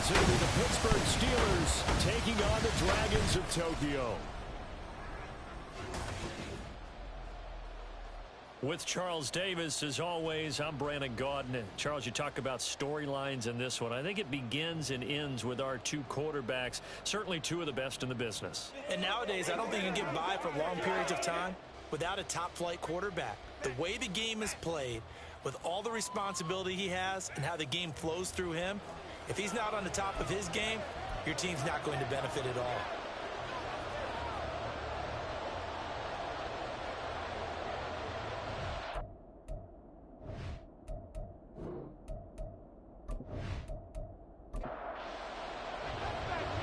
As it'll be the Pittsburgh Steelers taking on the Dragons of Tokyo. With Charles Davis, as always, I'm Brandon Gaudin. Charles, you talk about storylines in this one. I think it begins and ends with our two quarterbacks, certainly two of the best in the business. And nowadays, I don't think you can get by for long periods of time without a top-flight quarterback. The way the game is played, with all the responsibility he has and how the game flows through him, if he's not on the top of his game, your team's not going to benefit at all.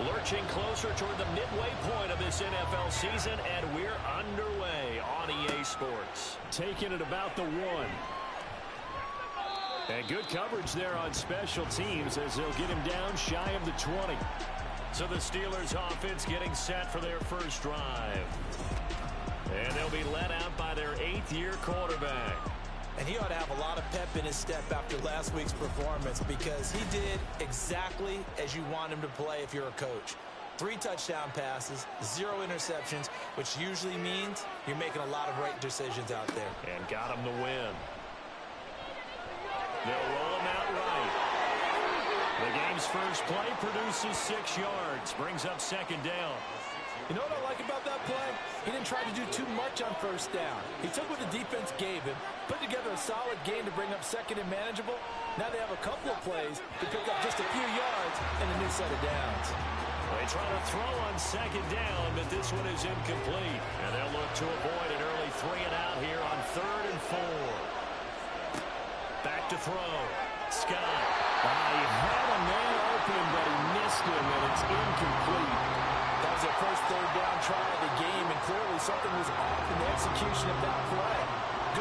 Lurching closer toward the midway point of this NFL season, and we're underway on EA Sports. Taking it about the 1. And good coverage there on special teams as they'll get him down shy of the 20. So the Steelers offense getting set for their first drive. And they'll be led out by their 8th-year quarterback. And he ought to have a lot of pep in his step after last week's performance because he did exactly as you want him to play if you're a coach. 3 touchdown passes, 0 interceptions, which usually means you're making a lot of right decisions out there. And got him the win. They'll roll him out right. The game's first play produces 6 yards, brings up 2nd down. You know what I like about that play? He didn't try to do too much on 1st down. He took what the defense gave him, put together a solid game to bring up 2nd and manageable. Now they have a couple of plays to pick up just a few yards and a new set of downs. They try to throw on 2nd down, but this one is incomplete. And they'll look to avoid an early 3 and out here on 3rd and 4. Back to throw. Scott. He had a man open, but he missed him, and it's incomplete. That was their first 3rd down try of the game, and clearly something was off in the execution of that play.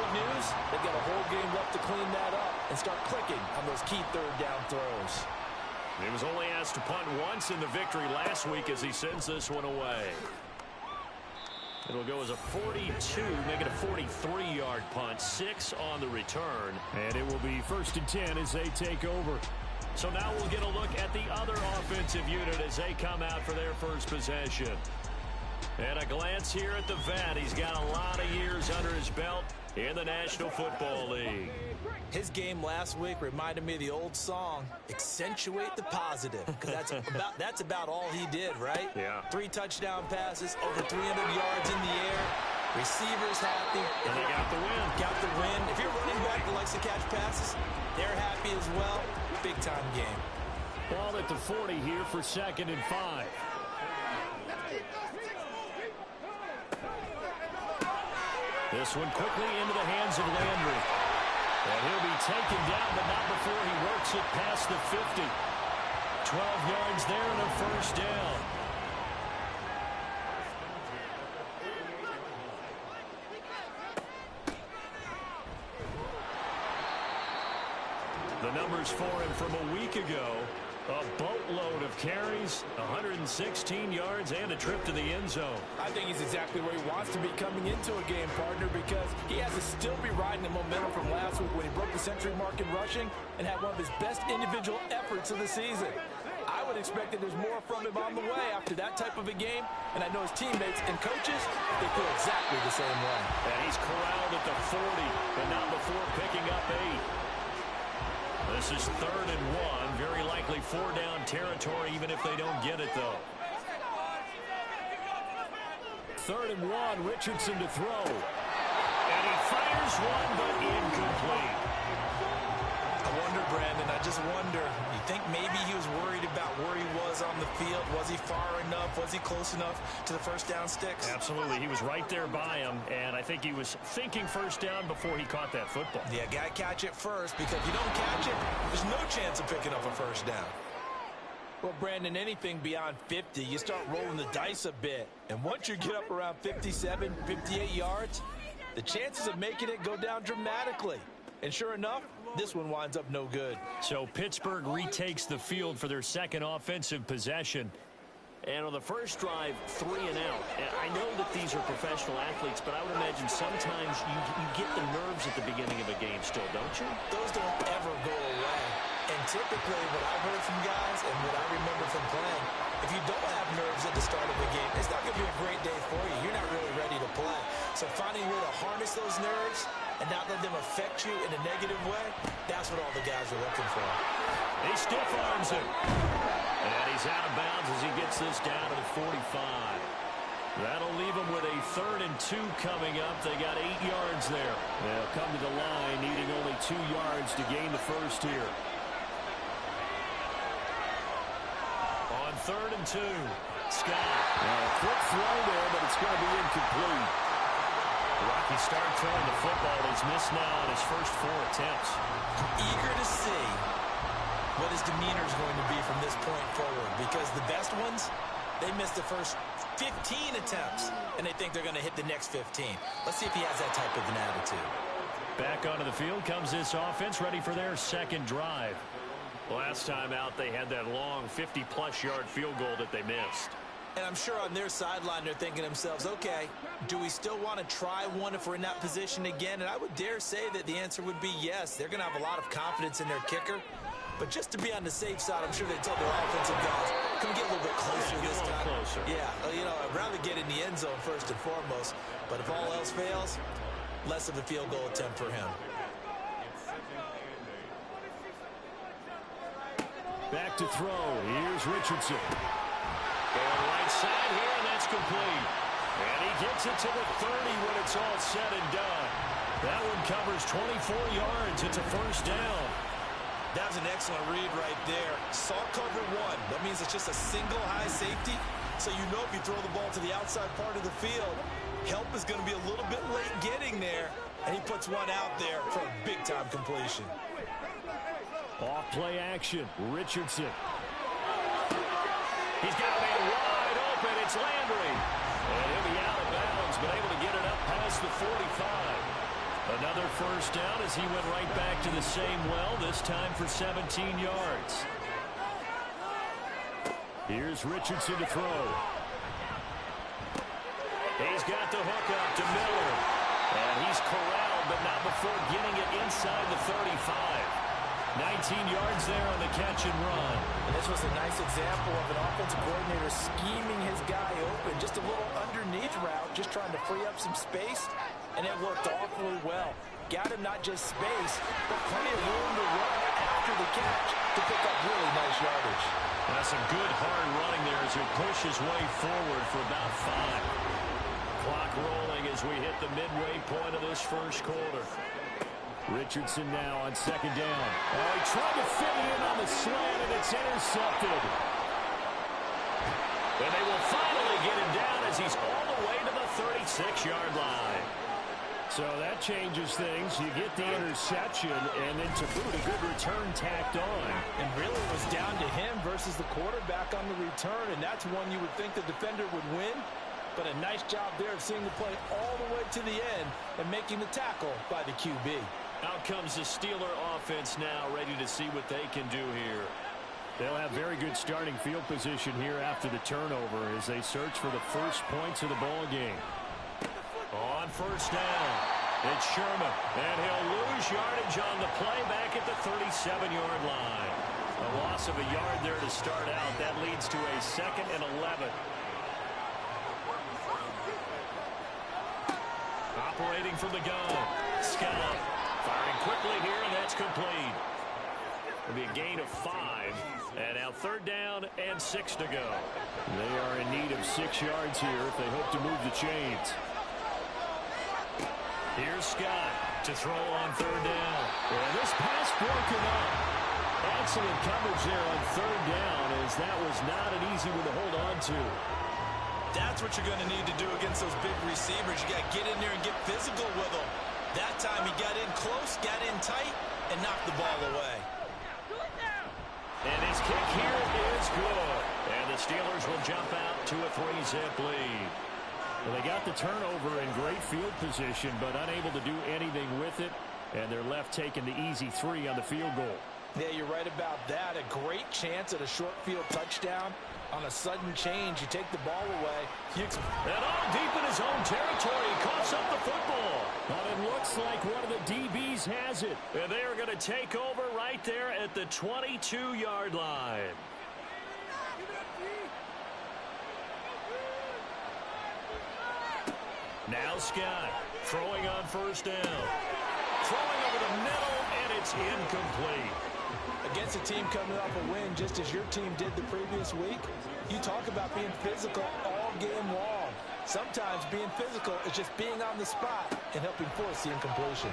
Good news, they've got a whole game left to clean that up and start clicking on those key 3rd down throws. He was only asked to punt once in the victory last week as he sends this one away. It'll go as a 42, make it a 43-yard punt, 6 on the return. And it will be 1st and 10 as they take over. So now we'll get a look at the other offensive unit as they come out for their first possession. And a glance here at the vet. He's got a lot of years under his belt in the National Football League. His game last week reminded me of the old song, Accentuate the Positive, because that's about all he did, right? Yeah. 3 touchdown passes, over 300 yards in the air. Receivers happy. And they got the win. Got the win. If you're running back that likes to catch passes, they're happy as well. Big-time game. Ball at the 40 here for 2nd and 5. This one quickly into the hands of Landry. And he'll be taken down, but not before he works it past the 50. 12 yards there and a 1st down. The numbers for him from a week ago. A boatload of carries, 116 yards, and a trip to the end zone. I think he's exactly where he wants to be coming into a game, partner, because he has to still be riding the momentum from last week when he broke the century mark in rushing and had one of his best individual efforts of the season. I would expect that there's more from him on the way after that type of a game, and I know his teammates and coaches, they feel exactly the same way. And he's corralled at the 40, but not before picking up 8. This is 3rd and 1. Very likely 4-down territory, even if they don't get it, though. 3rd and 1. Richardson to throw. And he fires one, but incomplete. I wonder, Brandon, I just wonder. You think maybe he was worried about where he was on the field? Was he far enough? Was he close enough to the 1st down sticks? Absolutely. He was right there by him, and I think he was thinking 1st down before he caught that football. Yeah, got to catch it first, because if you don't catch it, there's no chance of picking up a 1st down. Well, Brandon, anything beyond 50, you start rolling the dice a bit. And once you get up around 57, 58 yards, the chances of making it go down dramatically. And sure enough, this one winds up no good. So Pittsburgh retakes the field for their 2nd offensive possession. And on the first drive, 3 and out. And I know that these are professional athletes, but I would imagine sometimes you get the nerves at the beginning of a game still, don't you? Those don't ever go away. And typically what I've heard from guys and what I you don't have nerves at the start of a game, it's not going to be a great day for you. You're not really ready to play. So finding a way to harness those nerves and not let them affect you in a negative way, that's what all the guys are looking for. He stiff arms him. And he's out of bounds as he gets this down to the 45. That'll leave them with a 3rd and 2 coming up. They got 8 yards there. They'll come to the line needing only 2 yards to gain the first here. On 3rd and 2, Scott. Quick throw there, but it's going to be incomplete. Rocky started throwing the football. He's missed now on his first 4 attempts. Eager to see what his demeanor is going to be from this point forward, because the best ones, they missed the first 15 attempts, and they think they're going to hit the next 15. Let's see if he has that type of an attitude. Back onto the field comes this offense, ready for their second drive. Last time out, they had that long 50-plus yard field goal that they missed. And I'm sure on their sideline, they're thinking to themselves, okay, do we still want to try one if we're in that position again? And I would dare say that the answer would be yes. They're going to have a lot of confidence in their kicker. But just to be on the safe side, I'm sure they tell their offensive guys, can we get a little bit closer this time? Closer. Yeah, you know, I'd rather get in the end zone first and foremost. But if all else fails, less of a field goal attempt for him. Back to throw. Here's Richardson. Going right side here, and that's complete. And he gets it to the 30 when it's all said and done. That one covers 24 yards. It's a first down. That was an excellent read right there. Saw cover 1. That means it's just a single high safety. So you know if you throw the ball to the outside part of the field, help is going to be a little bit late getting there. And he puts one out there for a big-time completion. Off play action. Richardson. He's got a man wide open. It's Landry. And he'll be out of bounds, but able to get it up past the 45. Another first down as he went right back to the same well, this time for 17 yards. Here's Richardson to throw. He's got the hook up to Miller. And he's corralled, but not before getting it inside the 35. 19 yards there on the catch and run. And this was a nice example of an offensive coordinator scheming his guy open. Just a little underneath route, just trying to free up some space. And it worked awfully well. Got him not just space, but plenty of room to run after the catch to pick up really nice yardage. That's some good hard running there as he pushes his way forward for about 5. Clock rolling as we hit the midway point of this first quarter. Richardson now on second down. Oh, he tried to fit it in on the slant, and it's intercepted. And they will finally get him down as he's all the way to the 36-yard line. So that changes things. You get the interception, and then to boot, a good return tacked on. And really it was down to him versus the quarterback on the return, and that's one you would think the defender would win. But a nice job there of seeing the play all the way to the end and making the tackle by the QB. Out comes the Steeler offense now, ready to see what they can do here. They'll have very good starting field position here after the turnover as they search for the first points of the ball game. On first down, it's Sherman, and he'll lose yardage on the play back at the 37-yard line. A loss of a yard there to start out. That leads to a 2nd and 11. Operating from the gun, Scott. Firing quickly here, and that's complete. It'll be a gain of 5. And now 3rd down and 6 to go. They are in need of 6 yards here if they hope to move the chains. Here's Scott to throw on 3rd down. And this pass broken up. Excellent coverage there on 3rd down, as that was not an easy one to hold on to. That's what you're going to need to do against those big receivers. You got to get in there and get physical with them. That time he got in close, got in tight, and knocked the ball away. And his kick here is good. And the Steelers will jump out to a 3-zip lead. Well, they got the turnover in great field position, but unable to do anything with it. And they're left taking the easy 3 on the field goal. Yeah, you're right about that. A great chance at a short field touchdown. On a sudden change, you take the ball away. And all deep in his own territory, he coughs up the football. But it looks like one of the DBs has it. And they are going to take over right there at the 22-yard line. Now Scott throwing on first down. Throwing over the middle, and it's incomplete. Against a team coming off a win just as your team did the previous week, you talk about being physical all game long. Sometimes being physical is just being on the spot and helping force the incompletion.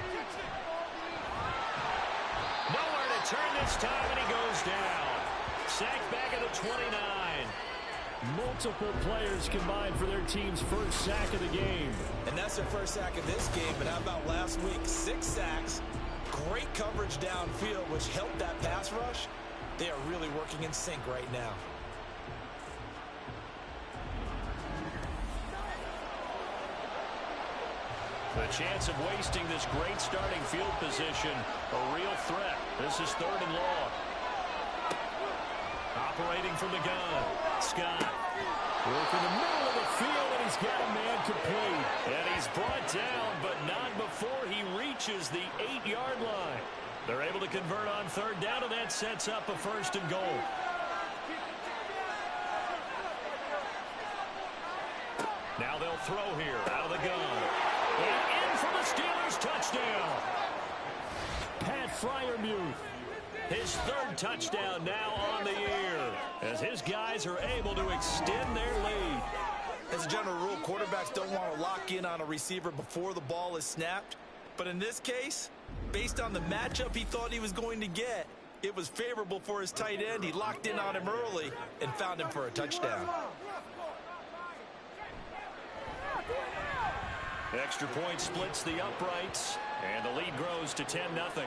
Nowhere to turn this time, and he goes down. Sacked back at the 29. Multiple players combined for their team's first sack of the game. And that's their first sack of this game, but how about last week? 6 sacks, great coverage downfield, which helped that pass rush. They are really working in sync right now. The chance of wasting this great starting field position, a real threat. This is 3rd and long. Operating from the gun, Scott. Working the middle of the field, and he's got a man complete. And he's brought down, but not before he reaches the 8-yard line. They're able to convert on 3rd down, and that sets up a 1st and goal. Now they'll throw here out of the gun. And in for the Steelers, touchdown. Pat Freiermuth. His 3rd touchdown now on the year as his guys are able to extend their lead. As a general rule, quarterbacks don't want to lock in on a receiver before the ball is snapped. But in this case, based on the matchup he thought he was going to get, it was favorable for his tight end. He locked in on him early and found him for a touchdown. Extra point splits the uprights, and the lead grows to 10-0.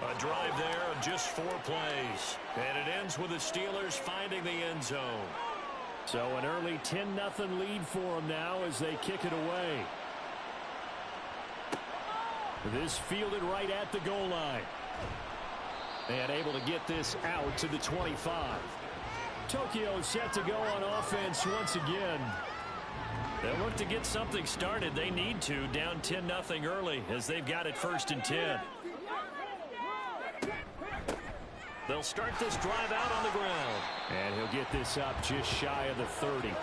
A drive there of just 4 plays. And it ends with the Steelers finding the end zone. So an early 10-0 lead for them now as they kick it away. This fielded right at the goal line. And able to get this out to the 25. Tokyo set to go on offense once again. They'll look to get something started. They need to, down 10-0 early as they've got it 1st and 10. They'll start this drive out on the ground. And he'll get this up just shy of the 30.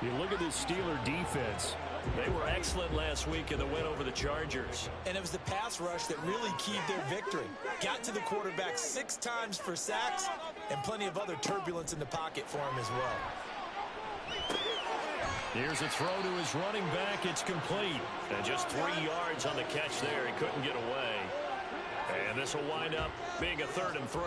You look at this Steeler defense. They were excellent last week in the win over the Chargers. And it was the pass rush that really keyed their victory. Got to the quarterback 6 times for sacks and plenty of other turbulence in the pocket for him as well. Here's a throw to his running back. It's complete. And just 3 yards on the catch there. He couldn't get away. And this will wind up being a 3rd and 3.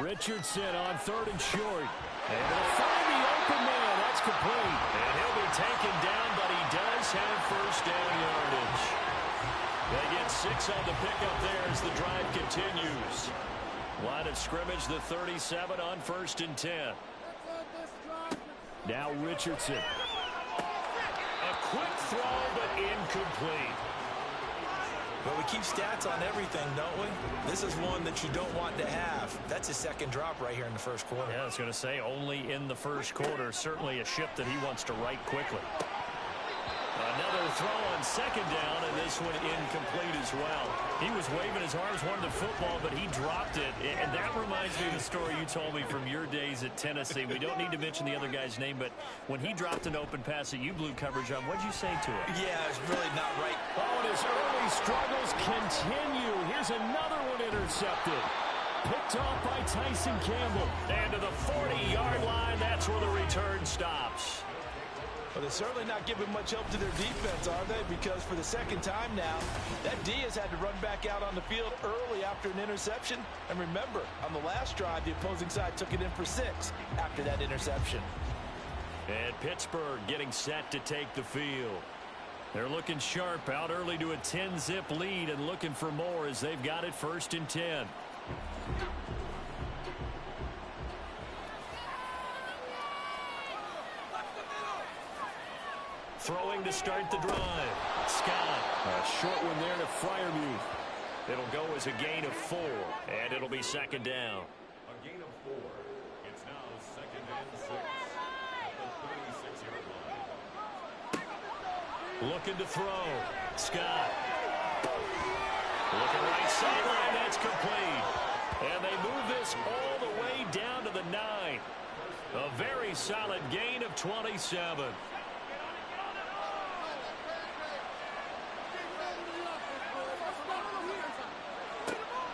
Richardson on 3rd and short. And they'll find the open man. That's complete. And he'll be taken down, but he does have 1st down yardage. They get 6 on the pickup there as the drive continues. Line of scrimmage, the 37 on 1st and 10. Now Richardson. A quick throw, but incomplete. Well, we keep stats on everything, don't we? This is one that you don't want to have. That's a 2nd drop right here in the 1st quarter. Yeah, I was going to say only in the 1st quarter. Certainly a ship that he wants to right quickly. Another throw on 2nd down, and this one incomplete as well. He was waving his arms, wanted the football, but he dropped it. And that reminds me of the story you told me from your days at Tennessee. We don't need to mention the other guy's name, but when he dropped an open pass that you blew coverage on, what'd you say to him? Yeah, it's really not right. Oh, and his early struggles continue. Here's another one intercepted. Picked off by Tyson Campbell. And to the 40-yard line, that's where the return stops. But they're certainly not giving much help to their defense, are they? Because for the 2nd time now, that D has had to run back out on the field early after an interception. And remember, on the last drive, the opposing side took it in for 6 after that interception. And Pittsburgh getting set to take the field. They're looking sharp, out early to a 10-zip lead and looking for more as they've got it 1st and 10. Throwing to start the drive. Scott. A short one there to Freiermuth. It'll go as a gain of 4, and it'll be 2nd down. A gain of 4. It's now 2nd and 6 at the 36-yard line. Looking to throw. Scott. Looking right sideline. That's complete. And they move this all the way down to the 9. A very solid gain of 27.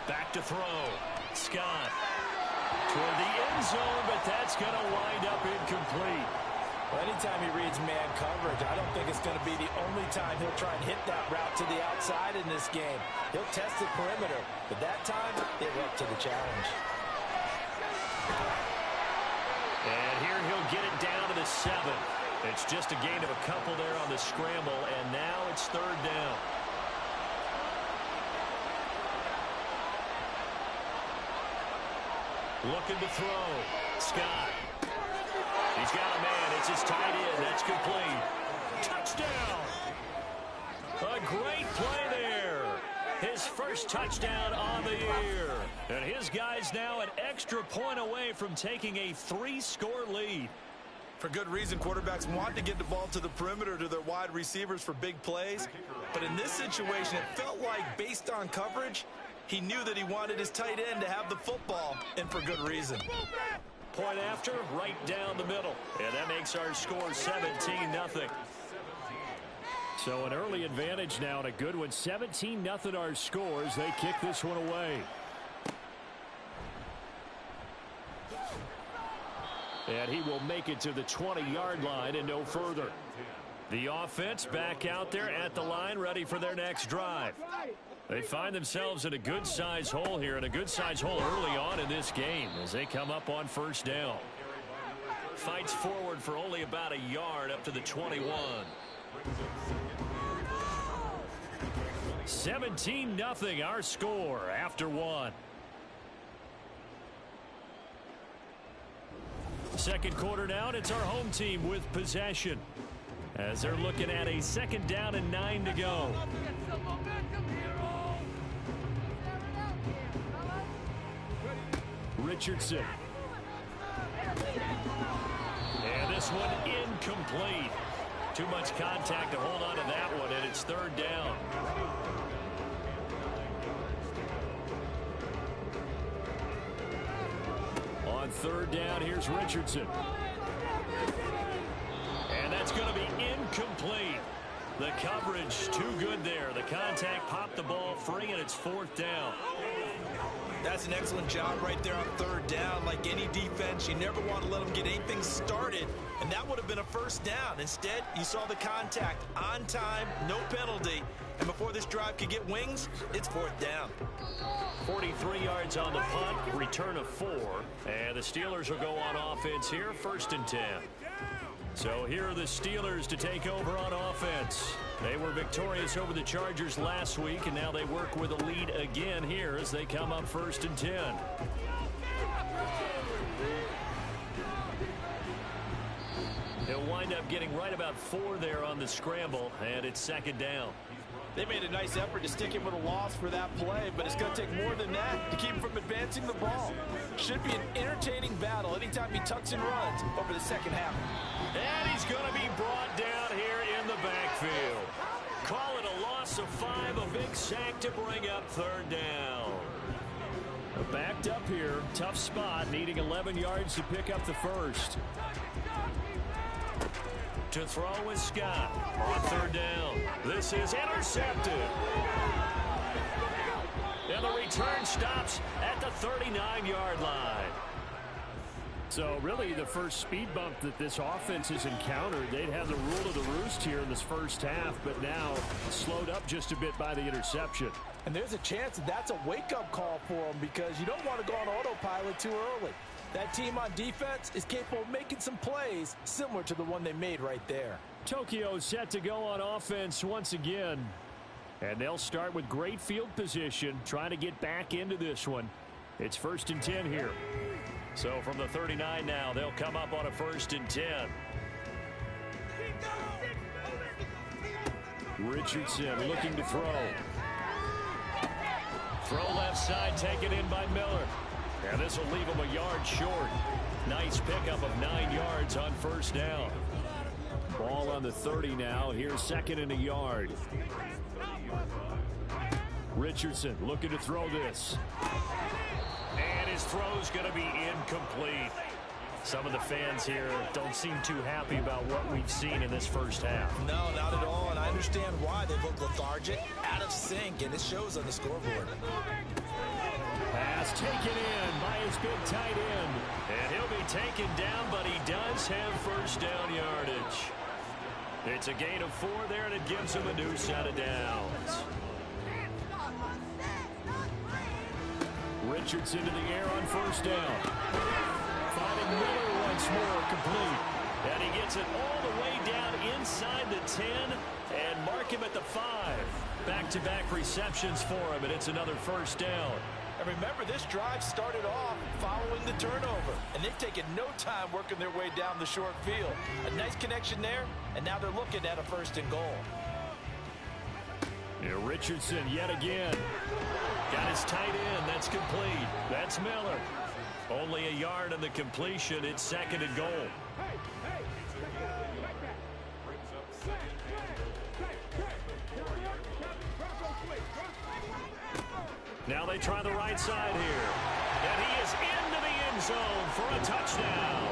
Back to throw. Scott. Toward the end zone, but that's going to wind up incomplete. Well, anytime he reads man coverage, I don't think it's going to be the only time he'll try and hit that route to the outside in this game. He'll test the perimeter, but that time, they were up to the challenge. And here he'll get it down to the 7. It's just a gain of a couple there on the scramble, and now it's third down. Looking to throw. Scott. He's got a man. It's his tight end. That's complete. Touchdown. A great play there. His first touchdown on the year. And his guy's now an extra point away from taking a 3-score lead. For good reason, quarterbacks want to get the ball to the perimeter to their wide receivers for big plays. But in this situation, it felt like, based on coverage, he knew that he wanted his tight end to have the football, and for good reason. Point after, right down the middle. And that makes our score 17-0. So an early advantage now and a good one. 17-0 our scores. They kick this one away. And he will make it to the 20-yard line and no further. The offense back out there at the line, ready for their next drive. They find themselves in a good-size hole here, and a good-size hole early on in this game as they come up on first down. Fights forward for only about a yard up to the 21. 17-0 our score after one. Second quarter now, and it's our home team with possession as they're looking at a second down and 9 to go. Richardson. And this one incomplete. Too much contact to hold on to that one, and it's third down. On third down, here's Richardson. And that's going to be incomplete. The coverage too good there. The contact popped the ball free, and it's fourth down. That's an excellent job right there on third down. Like any defense, you never want to let them get anything started, and that would have been a first down. Instead, you saw the contact on time, no penalty, and before this drive could get wings, it's fourth down. 43 yards on the punt, return of 4, and the Steelers will go on offense here, first and 10. So here are the Steelers to take over on offense. They were victorious over the Chargers last week, and now they work with a lead again here as they come up first and 10. They'll wind up getting right about 4 there on the scramble, and it's second down. They made a nice effort to stick him with a loss for that play, but it's going to take more than that to keep him from advancing the ball. Should be an entertaining battle anytime he tucks and runs over the second half. And he's going to be brought down here in the backfield. Call it a loss of 5, a big sack to bring up third down. Backed up here, tough spot, needing 11 yards to pick up the first. To throw with Scott on third down. This is intercepted. And the return stops at the 39-yard line. So really the first speed bump that this offense has encountered, they'd have the rule of the roost here in this first half, but now slowed up just a bit by the interception. And there's a chance that that's a wake-up call for them because you don't want to go on autopilot too early. That team on defense is capable of making some plays similar to the one they made right there. Tokyo set to go on offense once again. And they'll start with great field position, trying to get back into this one. It's first and 10 here. So from the 39 now, they'll come up on a first and 10. Richardson looking to throw. Throw left side, taken in by Miller. And this will leave him a yard short. Nice pickup of 9 yards on first down. Ball on the 30 now. Here's second and a yard. Richardson looking to throw this. And his throw's going to be incomplete. Some of the fans here don't seem too happy about what we've seen in this first half. No, not at all, and I understand why. They look lethargic, out of sync, and it shows on the scoreboard. Pass taken in by his big tight end. And he'll be taken down, but he does have first down yardage. It's a gain of 4 there, and it gives him a new set of downs. Richardson to the air on first down. Finding Miller once more, complete. And he gets it all the way down inside the 10 and mark him at the 5. Back-to-back receptions for him, and it's another first down. And remember, this drive started off following the turnover, and they've taken no time working their way down the short field. A nice connection there, and now they're looking at a 1st and goal. Yeah, Richardson yet again. Got his tight end. That's complete. That's Miller. Only a yard on the completion. It's 2nd and goal. Now they try the right side here. And he is into the end zone for a touchdown.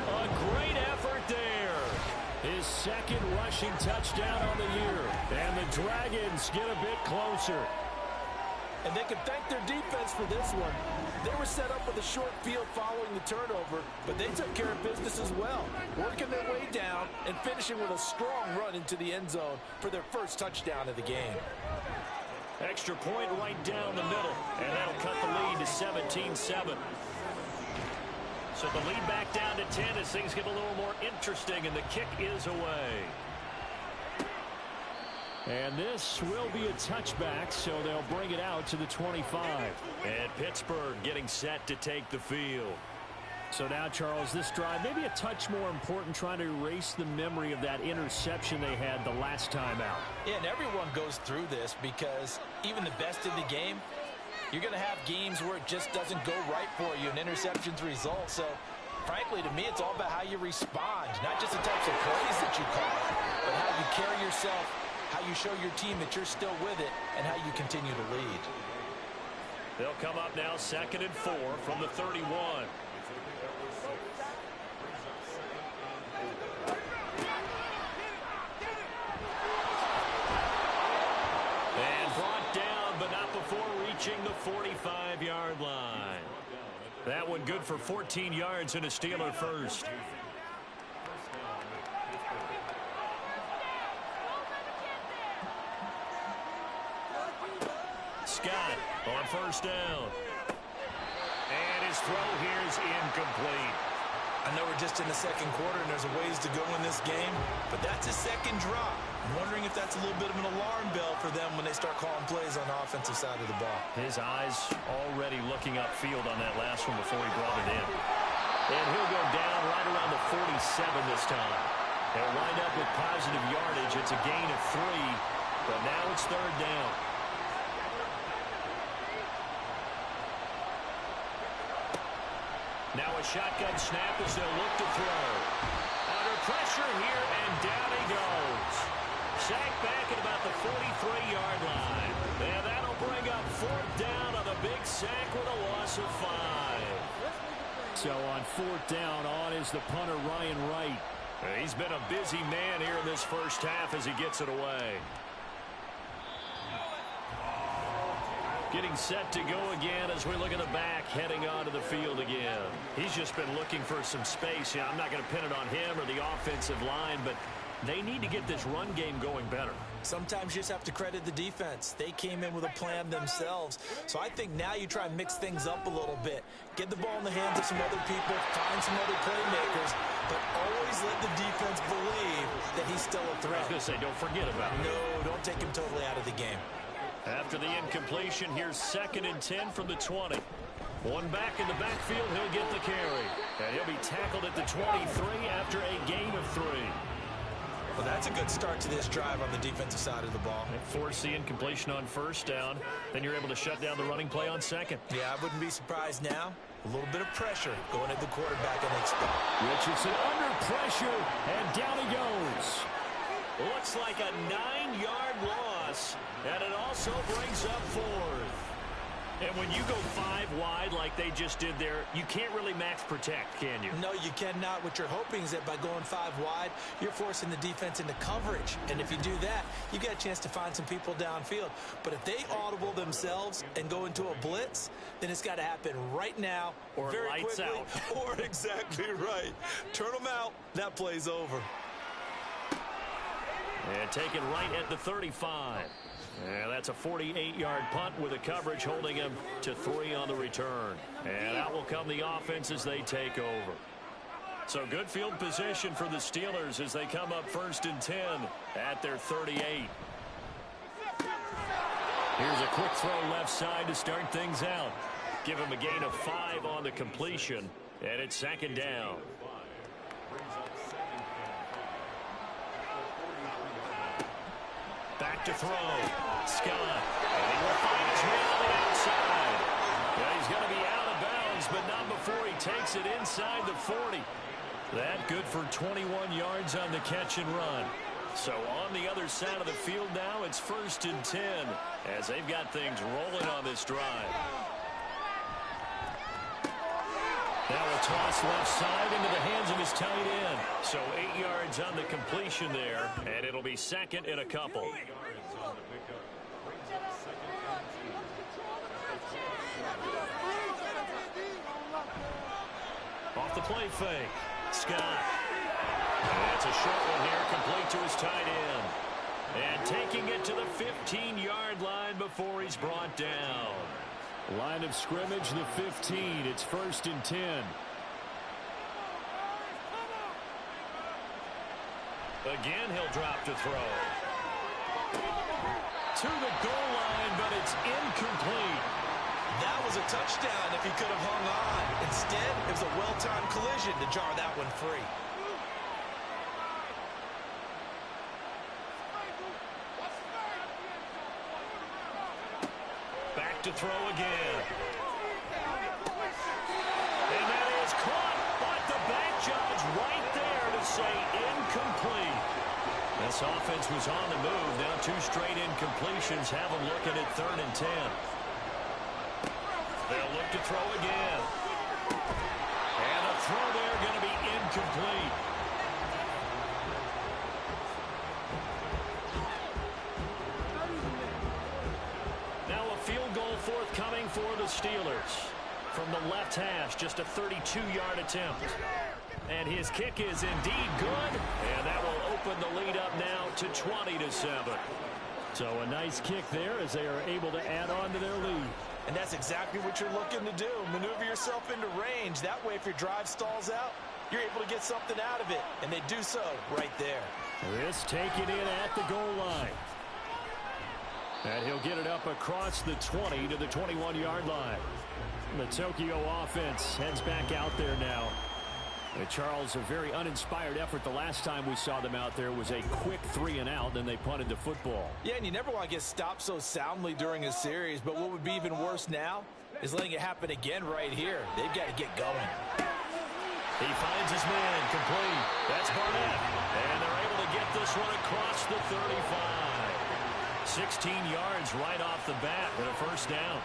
A great effort there. His 2nd rushing touchdown on the year. And the Dragons get a bit closer. And they can thank their defense for this one. They were set up with a short field following the turnover, but they took care of business as well, working their way down and finishing with a strong run into the end zone for their first touchdown of the game. Extra point right down the middle, and that'll cut the lead to 17-7. So the lead back down to 10 as things get a little more interesting, and the kick is away. And this will be a touchback, so they'll bring it out to the 25. And Pittsburgh getting set to take the field. So now, Charles, this drive maybe a touch more important, trying to erase the memory of that interception they had the last time out. Yeah, and everyone goes through this because even the best in the game, you're going to have games where it just doesn't go right for you, and interceptions result. So, frankly, to me, it's all about how you respond, not just the types of plays that you call, but how you carry yourself, how you show your team that you're still with it, and how you continue to lead. They'll come up now 2nd and 4 from the 31. And brought down, but not before reaching the 45-yard line. That one good for 14 yards and a Steeler first. Scott on first down. And his throw here is incomplete. I know we're just in the 2nd quarter and there's a ways to go in this game, but that's a 2nd drop. I'm wondering if that's a little bit of an alarm bell for them when they start calling plays on the offensive side of the ball. His eyes already looking upfield on that last one before he brought it in. And he'll go down right around the 47 this time. They'll wind up with positive yardage. It's a gain of 3, but now it's 3rd down. Now a shotgun snap as they'll look to throw. Under pressure here, and down he goes. Sacked back at about the 43-yard line. And that'll bring up 4th down on the big sack with a loss of 5. So on 4th down, on is the punter, Ryan Wright. He's been a busy man here in this first half as he gets it away. Getting set to go again as we look at the back, heading onto the field again. He's just been looking for some space. Yeah, I'm not going to pin it on him or the offensive line, but they need to get this run game going better. Sometimes you just have to credit the defense. They came in with a plan themselves. So I think now you try and mix things up a little bit. Get the ball in the hands of some other people, find some other playmakers, but always let the defense believe that he's still a threat. I was going to say, don't forget about him. No, don't take him totally out of the game. After the incompletion, here's 2nd and 10 from the 20. One back in the backfield, he'll get the carry. And he'll be tackled at the 23 after a gain of 3. Well, that's a good start to this drive on the defensive side of the ball. They force the incompletion on 1st down. Then you're able to shut down the running play on 2nd. Yeah, I wouldn't be surprised now. A little bit of pressure going at the quarterback and expect. Richardson under pressure, and down he goes. Looks like a 9-yard loss, and it also brings up 4th. And when you go 5 wide like they just did there, you can't really max protect, can you? No, you cannot. What you're hoping is that by going 5 wide, you're forcing the defense into coverage. And if you do that, you get a chance to find some people downfield. But if they audible themselves and go into a blitz, then it's got to happen right now, or very lights quickly, out. Or exactly right. Turn them out. That play's over. And taken right at the 35. And that's a 48-yard punt with a coverage holding him to 3 on the return. And out will come the offense as they take over. So good field position for the Steelers as they come up 1st and 10 at their 38. Here's a quick throw left side to start things out. Give him a gain of 5 on the completion, and it's 2nd down. Back to throw. Scott. And he will find his man on the outside. Yeah, he's going to be out of bounds, but not before he takes it inside the 40. That good for 21 yards on the catch and run. So on the other side of the field now, it's 1st and 10 as they've got things rolling on this drive. Now a toss left side into the hands of his tight end. So 8 yards on the completion there, and it'll be 2nd and a couple. Off the play fake. Scott. That's a short one here, complete to his tight end. And taking it to the 15-yard line before he's brought down. Line of scrimmage, the 15. It's 1st and 10. Again, he'll drop to throw. To the goal line, but it's incomplete. That was a touchdown if he could have hung on. Instead, it was a well-timed collision to jar that one free. Back to throw again. And that is caught, but the back judge right there to say incomplete. This offense was on the move. Now 2 straight incompletions have them looking at 3rd and 10. They'll look to throw again. And a throw there going to be incomplete. Now a field goal forthcoming for the Steelers. From the left hash, just a 32-yard attempt. And his kick is indeed good. And that will open the lead up now to 20-7. So a nice kick there as they are able to add on to their lead. And that's exactly what you're looking to do. Maneuver yourself into range. That way, if your drive stalls out, you're able to get something out of it. And they do so right there. This taken in at the goal line. And he'll get it up across the 20 to the 21-yard line. The Tokyo offense heads back out there now. And Charles, a very uninspired effort the last time we saw them out there was a quick 3 and out, then they punted the football. Yeah, and you never want to get stopped so soundly during a series, but what would be even worse now is letting it happen again right here. They've got to get going. He finds his man, complete. That's Barnett. And they're able to get this one across the 35. 16 yards right off the bat and a 1st down.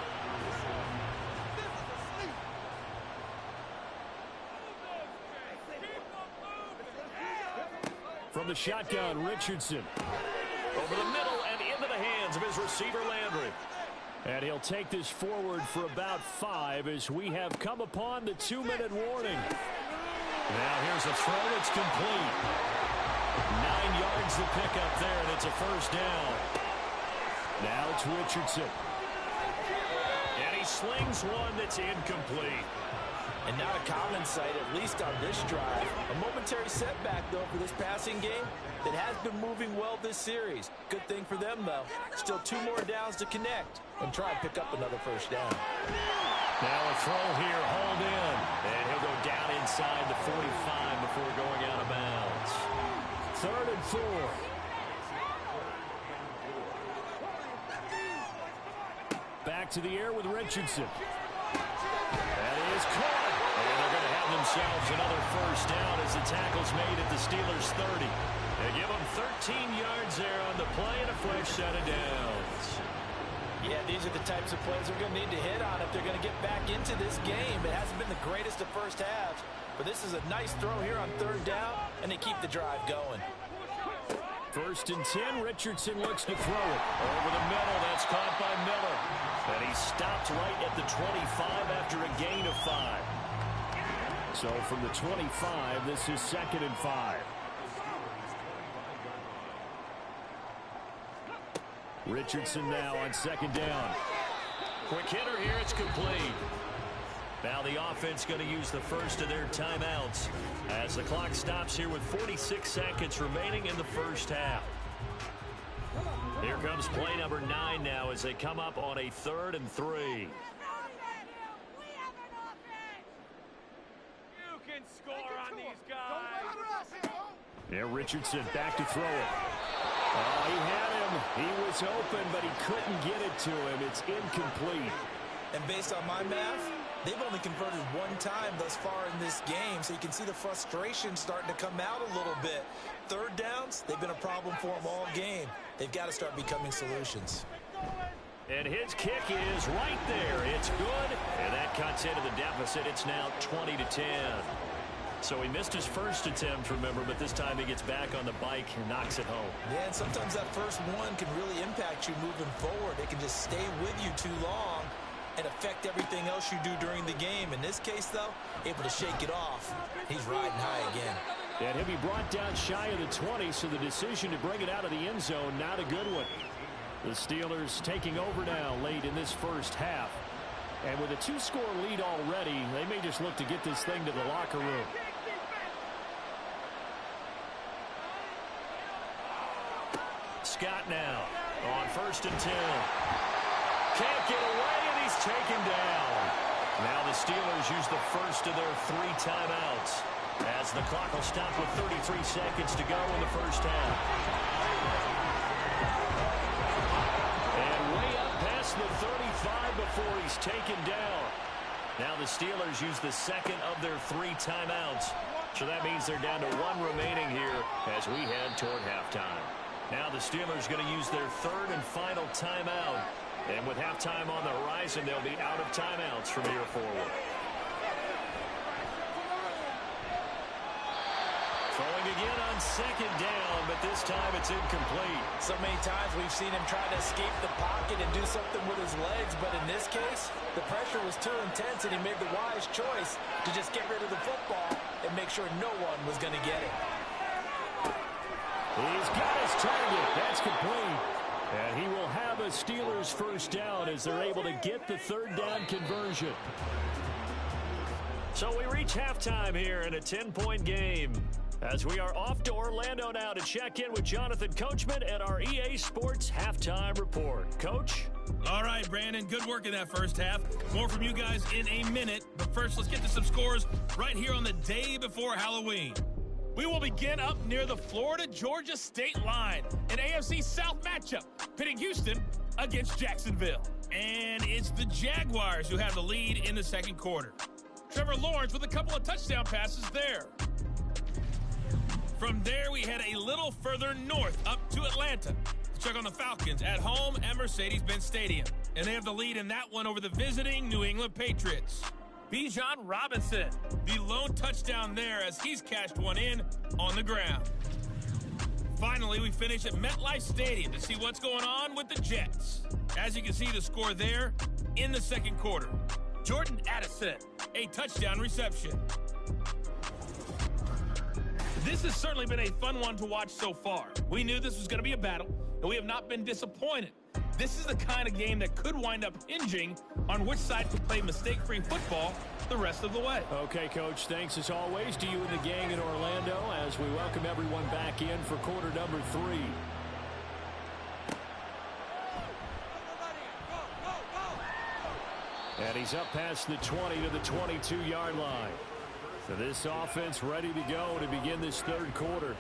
From the shotgun, Richardson. Over the middle and into the hands of his receiver, Landry. And he'll take this forward for about 5 as we have come upon the 2-minute warning. Now here's a throw that's complete. 9 yards to pick up there, and it's a 1st down. Now it's Richardson. And he slings one that's incomplete. And not a common sight, at least on this drive. A momentary setback, though, for this passing game that has been moving well this series. Good thing for them, though. Still 2 more downs to connect and try and pick up another 1st down. Now a throw here, hauled in. And he'll go down inside the 45 before going out of bounds. 3rd and 4. Back to the air with Richardson. That is caught. And they're going to have themselves another 1st down as the tackle's made at the Steelers' 30. They give them 13 yards there on the play and a fresh set of downs. Yeah, these are the types of plays we're going to need to hit on to get back into this game. It hasn't been the greatest of first halves, but this is a nice throw here on third down, and they keep the drive going. 1st and 10, Richardson looks to throw it. Over the middle, that's caught by Miller. And he stopped right at the 25 after a gain of 5. So from the 25, this is 2nd and 5. Richardson now on 2nd down. Quick hitter here, it's complete. Now the offense going to use the first of their timeouts as the clock stops here with 46 seconds remaining in the first half. Here comes play number 9 now as they come up on a 3rd and 3. You can score on these guys. Yeah, Richardson back to throw it. Oh, he had him. He was open, but he couldn't get it to him. It's incomplete. And based on my math, they've only converted 1 time thus far in this game, so you can see the frustration starting to come out a little bit. 3rd downs, they've been a problem for them all game. They've got to start becoming solutions. And his kick is right there. It's good, and that cuts into the deficit. It's now 20-10. So he missed his first attempt, remember, but this time he gets back on the bike and knocks it home. Yeah, and sometimes that first one can really impact you moving forward. It can just stay with you too long and affect everything else you do during the game. In this case, though, able to shake it off. He's riding high again. And he'll be brought down shy of the 20, so the decision to bring it out of the end zone, not a good one. The Steelers taking over now late in this first half. And with a 2-score lead already, they may just look to get this thing to the locker room. Scott now on 1st and 10. Can't get away, and he's taken down. Now the Steelers use the first of their 3 timeouts as the clock will stop with 33 seconds to go in the first half. And way up past the 35 before he's taken down. Now the Steelers use the 2nd of their 3 timeouts. So that means they're down to 1 remaining here as we head toward halftime. Now the Steelers going to use their 3rd and final timeout. And with halftime on the horizon, they'll be out of timeouts from here forward. Throwing again on 2nd down, but this time it's incomplete. So many times we've seen him try to escape the pocket and do something with his legs, but in this case, the pressure was too intense and he made the wise choice to just get rid of the football and make sure no one was going to get it. He's got his target. That's complete. And he will have a Steelers first down as they're able to get the 3rd down conversion. So we reach halftime here in a 10-point game as we are off to Orlando now to check in with Jonathan Coachman at our EA Sports Halftime Report. Coach? All right, Brandon, good work in that first half. More from you guys in a minute. But first, let's get to some scores right here on the day before Halloween. We will begin up near the Florida-Georgia state line, an AFC South matchup, pitting Houston against Jacksonville. And it's the Jaguars who have the lead in the 2nd quarter. Trevor Lawrence with a couple of touchdown passes there. From there, we head a little further north up to Atlanta to check on the Falcons at home at Mercedes-Benz Stadium. And they have the lead in that one over the visiting New England Patriots. Bijan Robinson, the lone touchdown there as he's cashed one in on the ground. Finally, we finish at MetLife Stadium to see what's going on with the Jets. As you can see, the score there in the 2nd quarter. Jordan Addison, a touchdown reception. This has certainly been a fun one to watch so far. We knew this was going to be a battle, and we have not been disappointed. This is the kind of game that could wind up hinging on which side can play mistake-free football the rest of the way. Okay, Coach, thanks as always to you and the gang in Orlando as we welcome everyone back in for quarter number 3. And he's up past the 20 to the 22-yard line. So this offense ready to go to begin this 3rd quarter.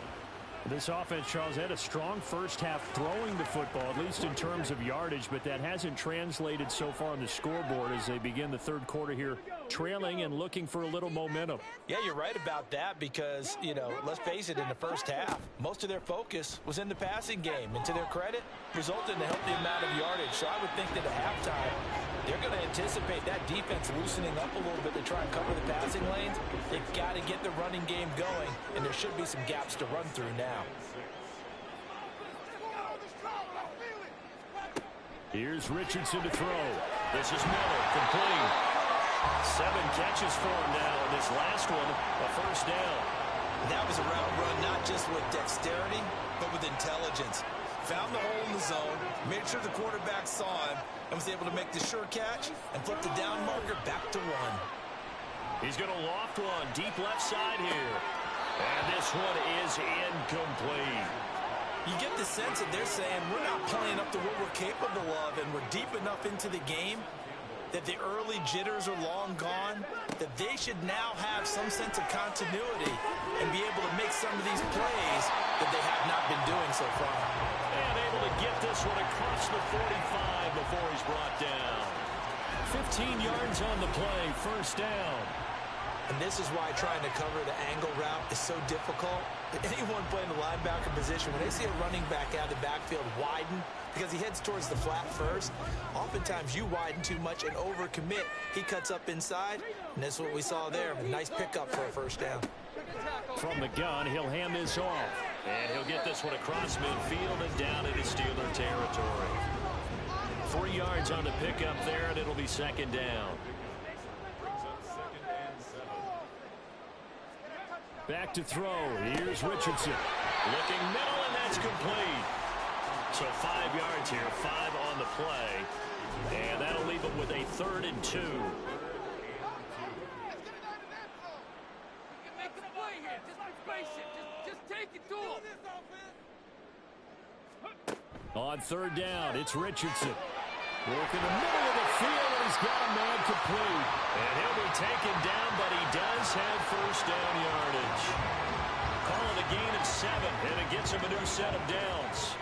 This offense, Charles, had a strong first half throwing the football, at least in terms of yardage, but that hasn't translated so far on the scoreboard as they begin the 3rd quarter here, trailing and looking for a little momentum. Yeah, you're right about that because, let's face it, in the first half, most of their focus was in the passing game. And to their credit, resulted in a healthy amount of yardage. So I would think that at halftime, they're going to anticipate that defense loosening up a little bit to try and cover the passing lanes. They've got to get the running game going, and there should be some gaps to run through now. Here's Richardson to throw. This is Miller, complete. 7 catches for him now, and this last one, a first down. That was a route run not just with dexterity, but with intelligence. Found the hole in the zone, made sure the quarterback saw him, and was able to make the sure catch and flip the down marker back to 1. He's going to loft one deep left side here. And this one is incomplete. You get the sense that they're saying we're not playing up to what we're capable of, and we're deep enough into the game that the early jitters are long gone, that they should now have some sense of continuity and be able to make some of these plays that they have not been doing so far. And able to get this one across the 45 before he's brought down. 15 yards on the play, first down. And this is why trying to cover the angle route is so difficult. Anyone playing the linebacker position, when they see a running back out of the backfield widen because he heads towards the flat first, oftentimes you widen too much and overcommit. He cuts up inside, and that's what we saw there. A nice pickup for a first down. From the gun, he'll hand this off. And he'll get this one across midfield and down into Steeler territory. 3 yards on the pickup there, and it'll be second down. Back to throw. Here's Richardson. Looking middle, and that's complete. So 5 yards here, 5 on the play. And that'll leave him with a 3rd and 2. On 3rd down, it's Richardson. Working the middle of the field, and he's got a man complete. And he'll be taken down, but he does have first down yardage. Call it a gain of 7, and it gets him a new set of downs.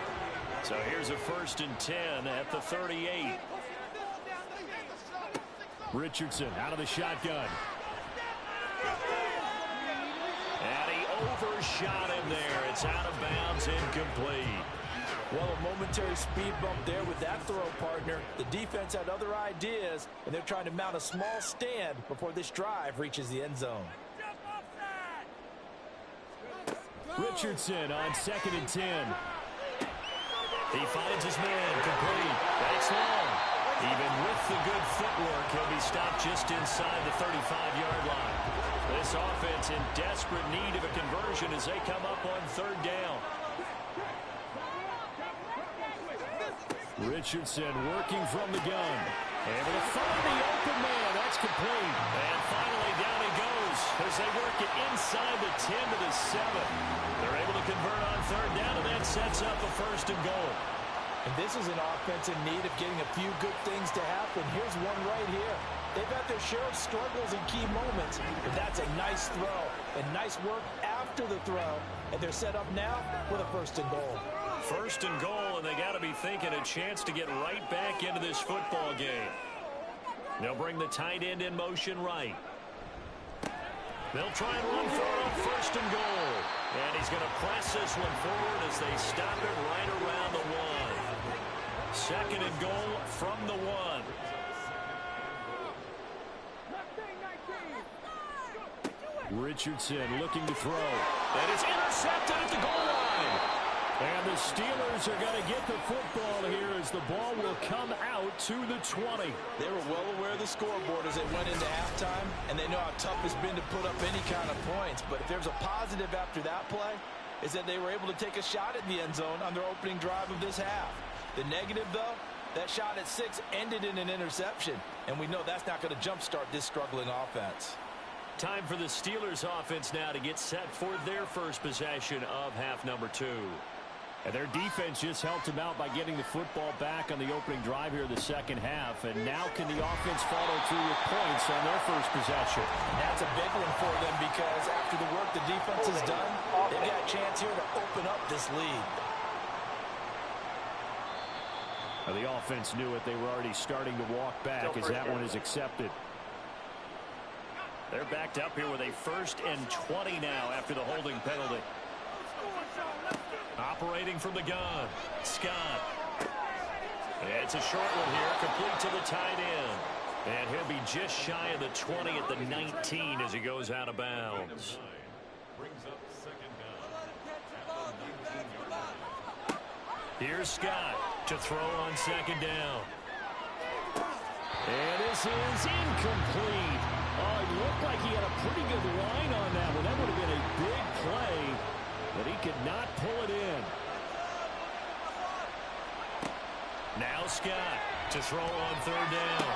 So here's a 1st and 10 at the 38. Richardson out of the shotgun. And he overshot him there. It's out of bounds, incomplete. Well, a momentary speed bump there with that throw, partner. The defense had other ideas, and they're trying to mount a small stand before this drive reaches the end zone. Richardson on 2nd and 10. He finds his man, complete. That's long. Even with the good footwork, he'll be stopped just inside the 35-yard line. This offense in desperate need of a conversion as they come up on 3rd down. Richardson working from the gun. Able to find the open man. That's complete. And finally down he goes as they work it inside the 10 to the 7. They're able to convert on 3rd down, and that sets up a 1st and goal. And this is an offense in need of getting a few good things to happen. Here's one right here. They've had their share of struggles in key moments, but that's a nice throw and nice work after the throw. And they're set up now with a 1st and goal. 1st and goal, and they got to be thinking a chance to get right back into this football game. They'll bring the tight end in motion right. They'll try and run for it on 1st and goal. And he's going to press this one forward as they stop it right around the 1. 2nd and goal from the 1. Richardson looking to throw. And it's intercepted at the goal line. And the Steelers are going to get the football here as the ball will come out to the 20. They were well aware of the scoreboard as they went into halftime, and they know how tough it's been to put up any kind of points. But if there's a positive after that play, is that they were able to take a shot at the end zone on their opening drive of this half. The negative, though, that shot at 6 ended in an interception, and we know that's not going to jumpstart this struggling offense. Time for the Steelers offense now to get set for their first possession of half number 2. And their defense just helped them out by getting the football back on the opening drive here in the second half. And now can the offense follow through with points on their first possession? And that's a big one for them because after the work the defense has done, they've got a chance here to open up this lead. Well, the offense knew it. They were already starting to walk back as that one is accepted. They're backed up here with a 1st and 20 now after the holding penalty. Operating from the gun, Scott. It's a short one here, complete to the tight end. And he'll be just shy of the 20 at the 19 as he goes out of bounds. Brings up second down. Here's Scott to throw on second down. And this is incomplete. Oh, it looked like he had a pretty good line on that one. That would have been a big play, but he could not pull it in. Now Scott to throw on third down.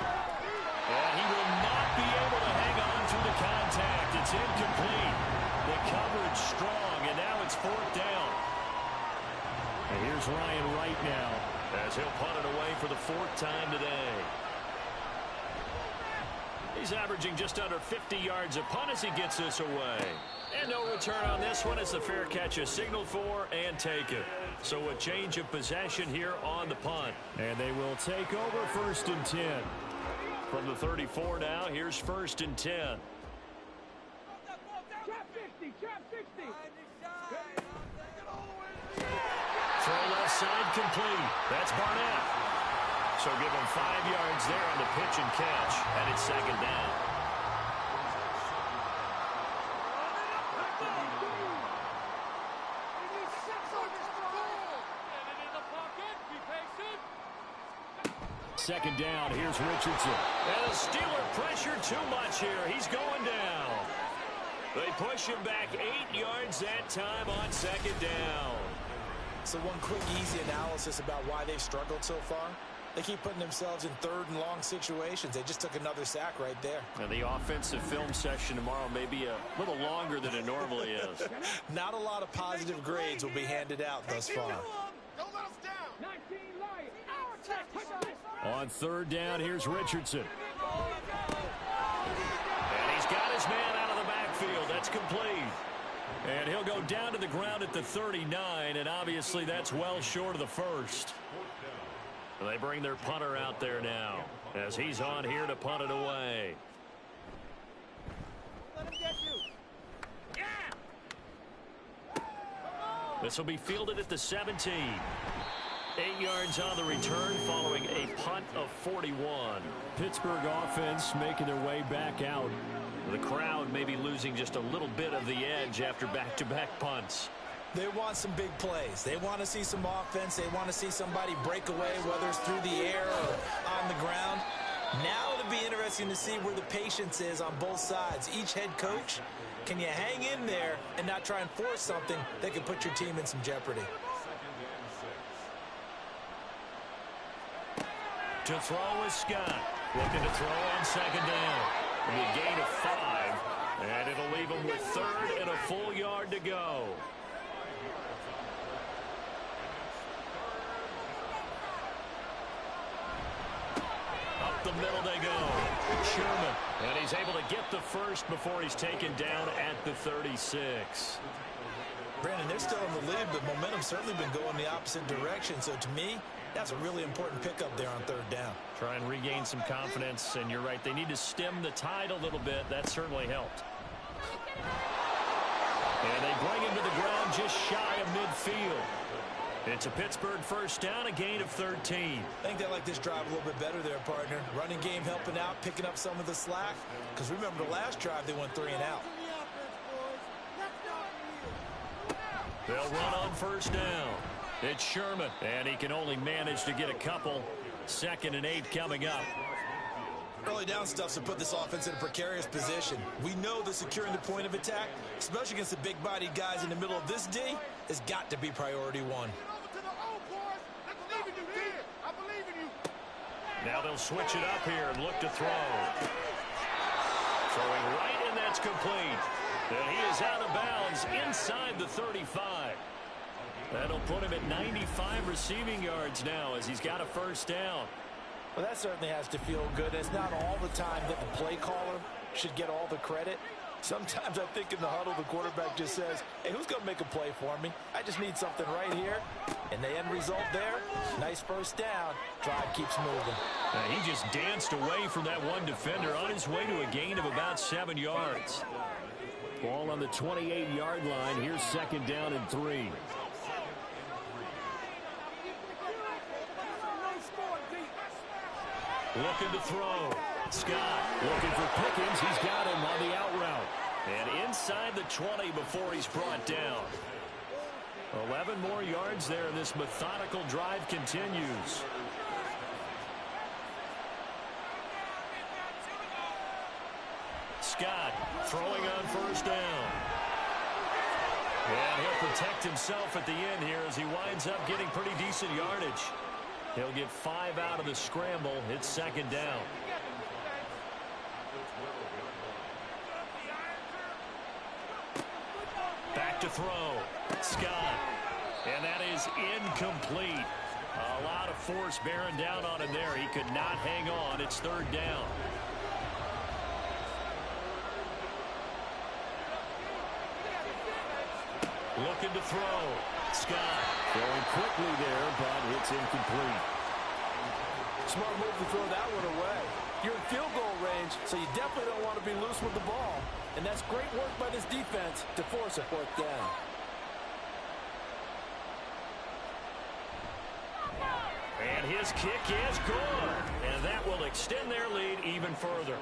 And he will not be able to hang on through the contact. It's incomplete. The coverage strong, and now it's fourth down. And here's Ryan Wright now, as he'll punt it away for the fourth time today. He's averaging just under 50 yards a punt as he gets this away. And no return on this one as the fair catch is signaled for and taken. So a change of possession here on the punt. and they will take over 1st and 10. From the 34 now, here's 1st and 10. Throw left side complete. That's Barnett. So give him 5 yards there on the pitch and catch, and it's second down. Second down, here's Richardson. And the Steeler pressure too much here. He's going down. They push him back 8 yards that time on second down. So one quick, easy analysis about why they've struggled so far. They keep putting themselves in third and long situations. They just took another sack right there. And the offensive film session tomorrow may be a little longer than it normally is. Not a lot of positive grades will be handed out thus far. Don't let us down. On third down, here's Richardson. And he's got his man out of the backfield. That's complete. And he'll go down to the ground at the 39, and obviously that's well short of the first. They bring their punter out there now as he's on here to punt it away. This will be fielded at the 17. 8 yards on the return following a punt of 41. Pittsburgh offense making their way back out. The crowd may be losing just a little bit of the edge after back-to-back punts. They want some big plays. They want to see some offense. They want to see somebody break away, whether it's through the air or on the ground. Now it'll be interesting to see where the patience is on both sides. Each head coach, can you hang in there and not try and force something that could put your team in some jeopardy? To throw is Scott. Looking to throw on second down. It'll be a gain of 5. And it'll leave him with third and a full yard to go. Up the middle they go. Sherman. And he's able to get the first before he's taken down at the 36. Brandon, they're still in the lead, but momentum's certainly been going the opposite direction. So to me, that's a really important pickup there on third down. Try and regain some confidence, and you're right. They need to stem the tide a little bit. That certainly helped. And they bring him to the ground just shy of midfield. It's a Pittsburgh first down, a gain of 13. I think they like this drive a little bit better there, partner. Running game helping out, picking up some of the slack. Because remember, the last drive, they went 3 and out. They'll run on first down. It's Sherman, and he can only manage to get a couple. 2nd and 8 coming up. Early down stuff's to put this offense in a precarious position. We know that securing the point of attack, especially against the big-bodied guys in the middle of this D, has got to be priority 1. Now they'll switch it up here and look to throw. Throwing right, and that's complete. And he is out of bounds inside the 35. That'll put him at 95 receiving yards now as he's got a first down. Well, that certainly has to feel good. It's not all the time that the play caller should get all the credit. Sometimes I think in the huddle, the quarterback just says, hey, who's going to make a play for me? I just need something right here. And the end result there, nice first down. Drive keeps moving. He just danced away from that one defender on his way to a gain of about 7 yards. Ball on the 28-yard line. Here's 2nd down and 3. Looking to throw. Scott looking for Pickens. He's got him on the out route. And inside the 20 before he's brought down. 11 more yards there, and this methodical drive continues. Scott throwing on first down. And he'll protect himself at the end here as he winds up getting pretty decent yardage. He'll get 5 out of the scramble. It's second down. Back to throw. Scott. And that is incomplete. A lot of force bearing down on him there. He could not hang on. It's third down. Looking to throw. Scott going quickly there, but it's incomplete. Smart move to throw that one away. You're in field goal range, so you definitely don't want to be loose with the ball. And that's great work by this defense to force a fourth down. And his kick is good. And that will extend their lead even further.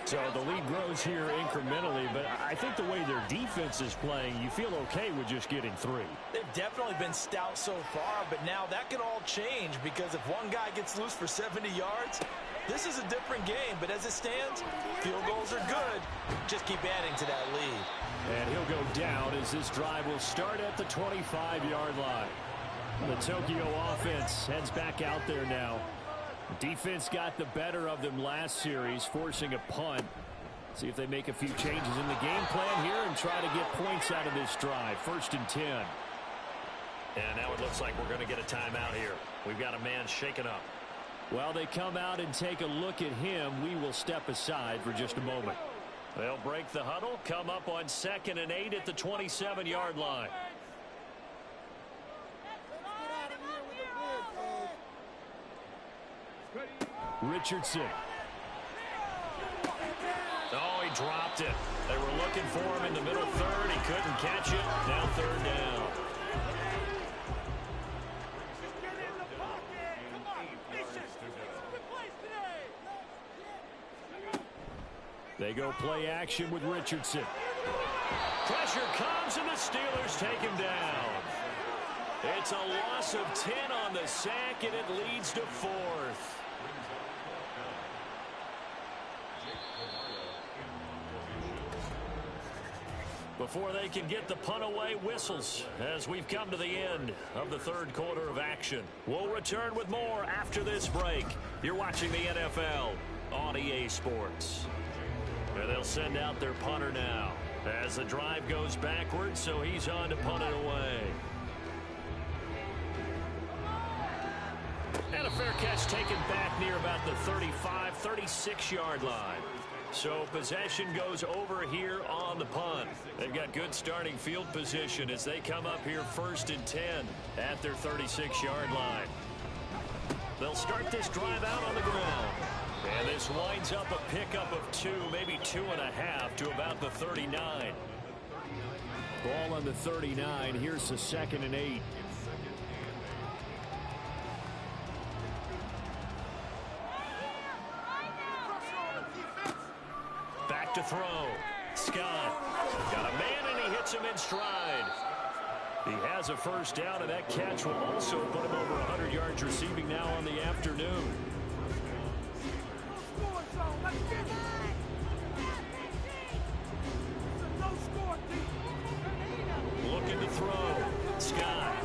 So the lead grows here incrementally, but I think the way their defense is playing, you feel okay with just getting 3. They've definitely been stout so far, but now that can all change because if one guy gets loose for 70 yards, this is a different game. But as it stands, field goals are good. Just keep adding to that lead. And he'll go down as this drive will start at the 25-yard line. The Tokyo offense heads back out there now. Defense got the better of them last series, forcing a punt. See if they make a few changes in the game plan here and try to get points out of this drive. 1st and 10. And now it looks like we're going to get a timeout here. We've got a man shaken up. While they come out and take a look at him, we will step aside for just a moment. They'll break the huddle, come up on 2nd and 8 at the 27-yard line. Richardson. Oh, he dropped it. They were looking for him in the middle third. He couldn't catch it. Now third down. They go play action with Richardson. Pressure comes and the Steelers take him down. It's a loss of 10 on the sack, and it leads to 4th. Before they can get the punt away, whistles as we've come to the end of the third quarter of action. We'll return with more after this break. You're watching the NFL on EA Sports. And they'll send out their punter now as the drive goes backwards, so he's on to punt it away. And a fair catch taken back near about the 35, 36-yard line. So possession goes over here on the punt. They've got good starting field position as they come up here 1st and 10 at their 36-yard line. They'll start this drive out on the ground. And this winds up a pickup of 2, maybe 2.5 to about the 39. Ball on the 39. Here's the 2nd and 8. Back to throw. Scott got a man and he hits him in stride. He has a first down, and that catch will also put him over 100 yards receiving now on the afternoon. Looking to throw. Scott.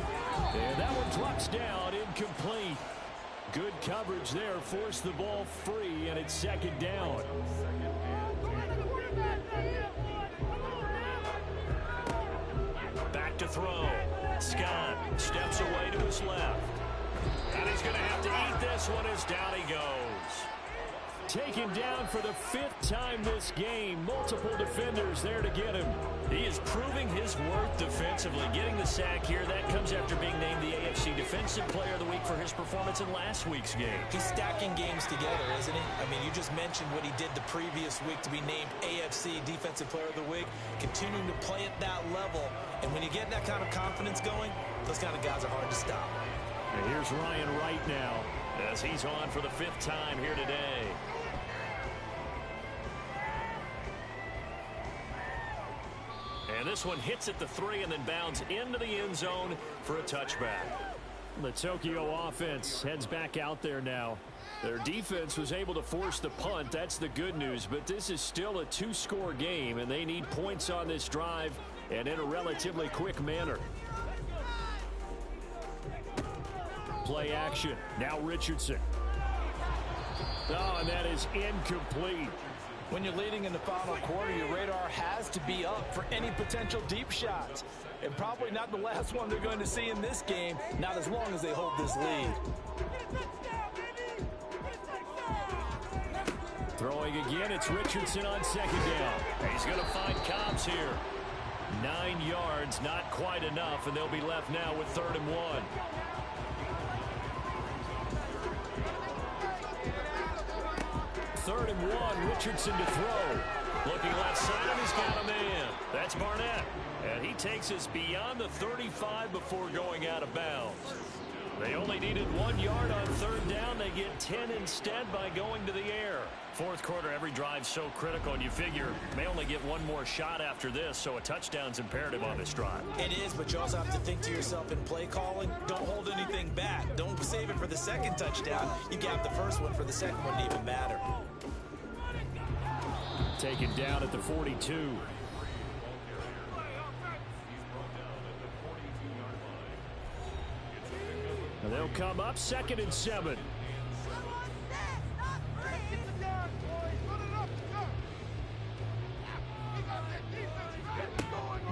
And that one drops down, incomplete. Good coverage there, forced the ball free, and it's 2nd down. Back to throw. Scott steps away to his left. And he's going to have to eat this one as down he goes. Taken down for the 5th time this game. Multiple defenders there to get him. He is proving his worth defensively. Getting the sack here, that comes after being named the AFC Defensive Player of the Week for his performance in last week's game. He's stacking games together, isn't he? I mean, you just mentioned what he did the previous week to be named AFC Defensive Player of the Week, continuing to play at that level. And when you get that kind of confidence going, those kind of guys are hard to stop. And here's Ryan Wright now, as he's on for the 5th time here today. And this one hits at the 3 and then bounds into the end zone for a touchback. The Tokyo offense heads back out there now. Their defense was able to force the punt. That's the good news. But this is still a 2-score game, and they need points on this drive and in a relatively quick manner. Play action. Now Richardson. Oh, and that is incomplete. When you're leading in the final quarter, your radar has to be up for any potential deep shots. And probably not the last one they're going to see in this game, not as long as they hold this lead. Throwing again, it's Richardson on second down. He's going to find Cobbs here. 9 yards, not quite enough, and they'll be left now with 3rd and 1. Third and 1, Richardson to throw. Looking left side, and he's got a man. That's Barnett. And he takes us beyond the 35 before going out of bounds. They only needed 1 yard on 3rd down. They get 10 instead by going to the air. Fourth quarter, every drive's so critical, and you figure may only get one more shot after this, so a touchdown's imperative on this drive. It is, but you also have to think to yourself in play calling, don't hold anything back. Don't save it for the second touchdown. You gap the first one for the second one to even matter. Taken down at the 42. And they'll come up 2nd and 7.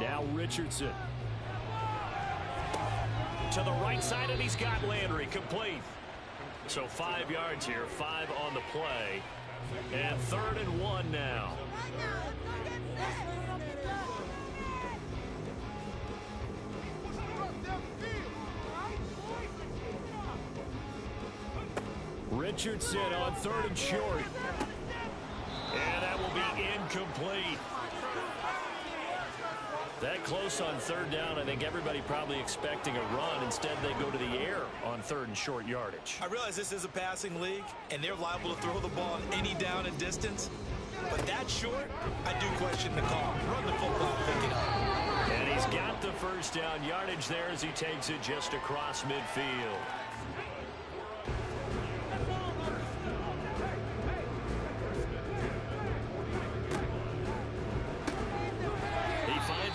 Now Richardson. To the right side, and he's got Landry complete. So 5 yards here, 5 on the play. And 3rd and 1 now. Richardson on 3rd and short. And that will be incomplete. That close on 3rd down, I think everybody probably expecting a run. Instead, they go to the air on 3rd and short yardage. I realize this is a passing league, and they're liable to throw the ball on any down and distance. But that short, I do question the call. Run the football, pick it up. And he's got the first down yardage there as he takes it just across midfield.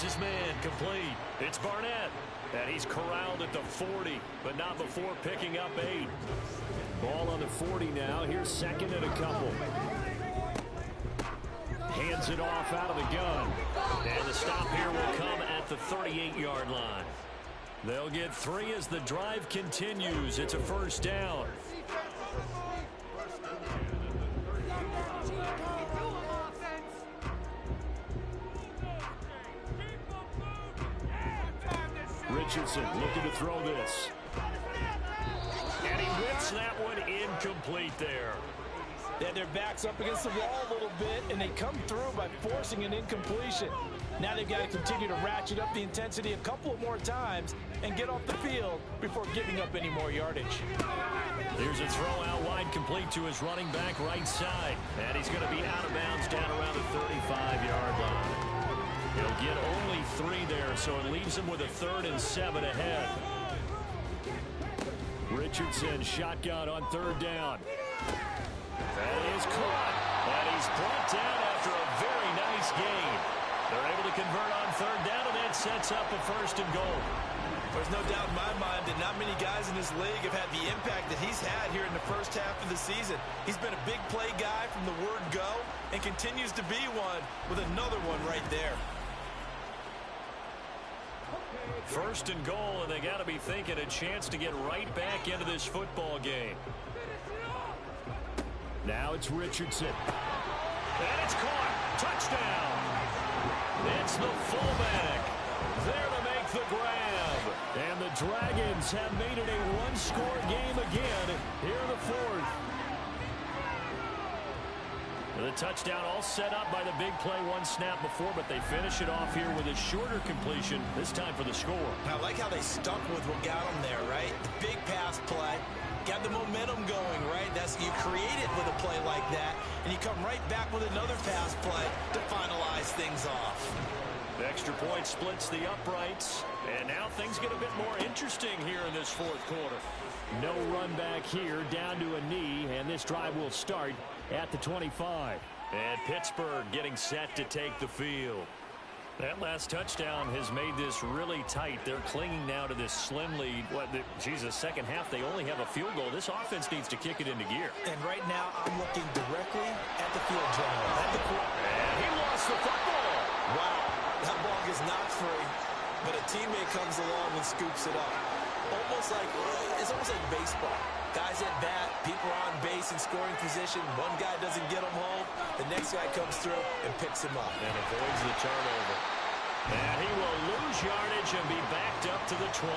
His man complete. It's Barnett. And he's corralled at the 40, but not before picking up 8. Ball on the 40 now. Here's 2nd and a couple. Hands it off out of the gun. And the stop here will come at the 38-yard line. They'll get 3 as the drive continues. It's a first down. Richardson looking to throw this. And he whips that one incomplete there. They had their backs up against the wall a little bit, and they come through by forcing an incompletion. Now they've got to continue to ratchet up the intensity a couple of more times and get off the field before giving up any more yardage. Here's a throw out wide, complete to his running back right side. And he's going to be out of bounds down around the 35-yard line. He'll get only 3 there, so it leaves him with a 3rd and 7 ahead. Richardson shotgun on 3rd down. That is caught. And he's brought down after a very nice gain. They're able to convert on 3rd down, and that sets up a 1st and goal. There's no doubt in my mind that not many guys in this league have had the impact that he's had here in the first half of the season. He's been a big play guy from the word go and continues to be one with another one right there. 1st and goal, and they got to be thinking a chance to get right back into this football game. Now it's Richardson. And it's caught. Touchdown. It's the fullback there to make the grab. And the Dragons have made it a 1-score game again here in the 4th. The touchdown all set up by the big play 1 snap before, but they finish it off here with a shorter completion, this time for the score. I like how they stuck with what got them there, right? The big pass play. Got the momentum going, right? That's you create it with a play like that, and you come right back with another pass play to finalize things off. The extra point splits the uprights. And now things get a bit more interesting here in this fourth quarter. No run back here, down to a knee, and this drive will start at the 25. And Pittsburgh getting set to take the field. That last touchdown has made this really tight. They're clinging now to this slim lead. Second half, they only have a field goal. This offense needs to kick it into gear. And right now, I'm looking directly at the field general. And he lost the football. Wow, that ball gets knocked free, but a teammate comes along and scoops it up. It's almost like baseball. Guys at bat, people are on base in scoring position. One guy doesn't get him home. The next guy comes through and picks him up. And avoids the turnover. And he will lose yardage and be backed up to the 24.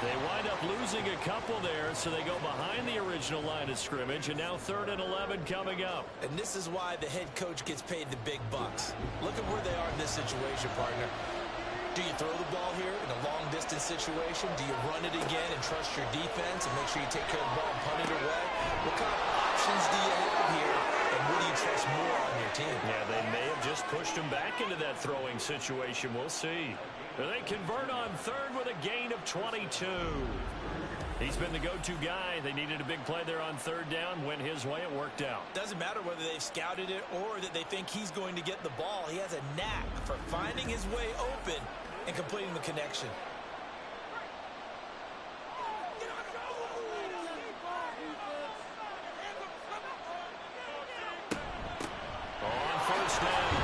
They wind up losing a couple there, so they go behind the original line of scrimmage, and now 3rd and 11 coming up. And this is why the head coach gets paid the big bucks. Look at where they are in this situation, partner. Do you throw the ball here in a long-distance situation? Do you run it again and trust your defense and make sure you take care of the ball and punt it away? What kind of options do you have here, and what do you trust more on your team? Yeah, they may have just pushed him back into that throwing situation. We'll see. They convert on 3rd with a gain of 22. He's been the go-to guy. They needed a big play there on 3rd down. Went his way. It worked out. Doesn't matter whether they've scouted it or that they think he's going to get the ball. He has a knack for finding his way open and completing the connection. On 1st down,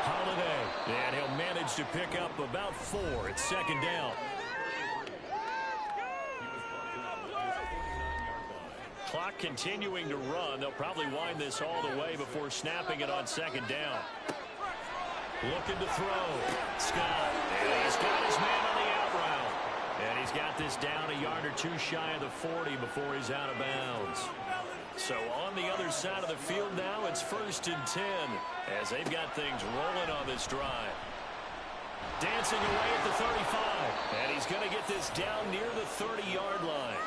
Holiday. And he'll manage to pick up about 4. It's 2nd down. Clock continuing to run. They'll probably wind this all the way before snapping it on 2nd down. Looking to throw. Scott. And he's got his man on the out route. And he's got this down a yard or 2 shy of the 40 before he's out of bounds. So on the other side of the field now, it's 1st and 10 as they've got things rolling on this drive. Dancing away at the 35. And he's going to get this down near the 30-yard line.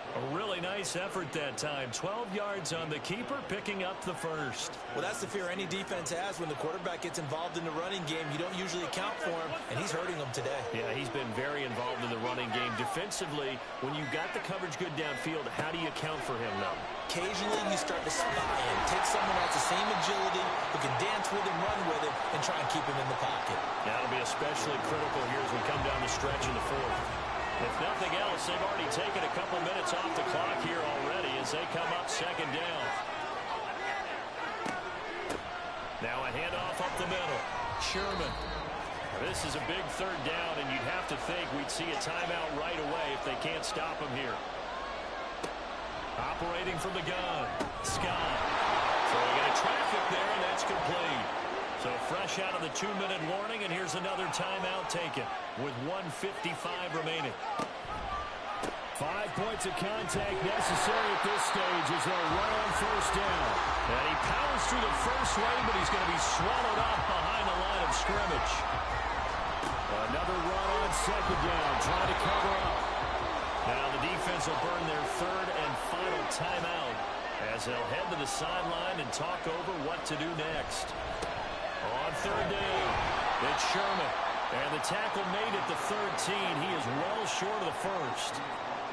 A really nice effort that time. 12 yards on the keeper, picking up the 1st. Well, that's the fear any defense has when the quarterback gets involved in the running game. You don't usually account for him, and he's hurting them today. Yeah, he's been very involved in the running game. Defensively, when you got the coverage good downfield, how do you account for him now? Occasionally, you start to spy him. Take someone who has the same agility, who can dance with him, run with him, and try and keep him in the pocket. That'll be especially critical here as we come down the stretch in the 4th. If nothing else, they've already taken a couple minutes off the clock here already as they come up 2nd down. Now a handoff up the middle. Sherman. This is a big 3rd down, and you'd have to think we'd see a timeout right away if they can't stop him here. Operating from the gun. Scott. Throwing into traffic there, and that's complete. So fresh out of the 2-minute warning, and here's another timeout taken with 1:55 remaining. 5 points of contact necessary at this stage as they'll run on 1st down. And he powers through the first wave, but he's going to be swallowed up behind the line of scrimmage. Another run on 2nd down, trying to cover up. Now the defense will burn their 3rd and final timeout as they'll head to the sideline and talk over what to do next. On 3rd down, it's Sherman. And the tackle made at the 13. He is well short of the 1st.